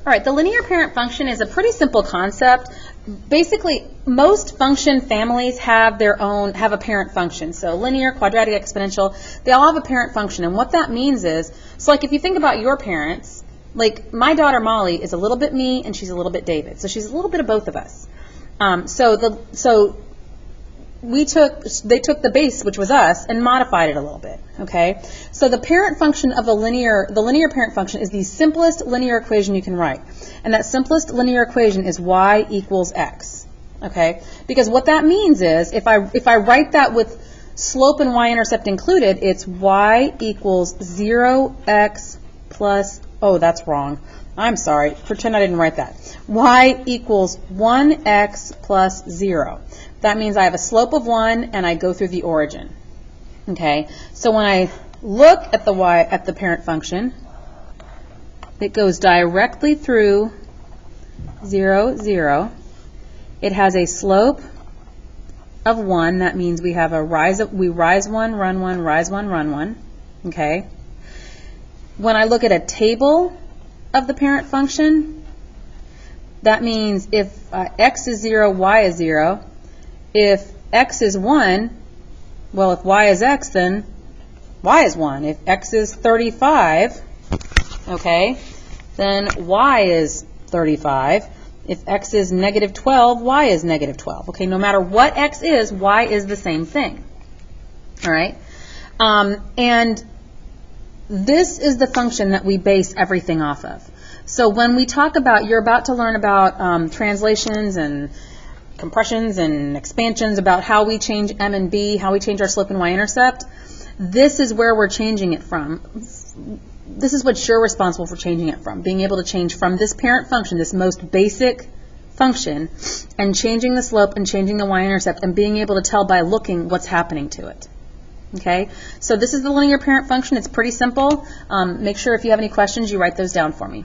All right, the linear parent function is a pretty simple concept. Basically, most function families have a parent function. So linear, quadratic, exponential, they all have a parent function. And what that means is, so like if you think about your parents, like my daughter Molly is a little bit me and she's a little bit David. So she's a little bit of both of us. They took the base, which was us, and modified it a little bit, okay? So the parent function of the linear parent function is the simplest linear equation you can write. And that simplest linear equation is y equals x, okay? Because what that means is, if I write that with slope and y-intercept included, it's y equals 0x plus, oh, that's wrong. I'm sorry, pretend I didn't write that. Y equals 1x plus 0. That means I have a slope of 1 and I go through the origin. Okay, so when I look at the parent function, it goes directly through 0, 0. It has a slope of 1. That means we have we rise 1, run 1, rise 1, run 1. Okay. When I look at a table of the parent function, that means if x is 0, y is 0. If x is 1, well, if y is x, then y is 1. If x is 35, okay, then y is 35. If x is negative 12, y is negative 12. Okay, no matter what x is, y is the same thing. All right? And this is the function that we base everything off of. So when we talk about, you're about to learn about translations and compressions and expansions, about how we change m and b, how we change our slope and y-intercept. This is where we're changing it from. This is what you're responsible for changing it from, being able to change from this parent function, this most basic function, and changing the slope and changing the y-intercept and being able to tell by looking what's happening to it. Okay, so this is the linear parent function. It's pretty simple. Make sure if you have any questions, you write those down for me.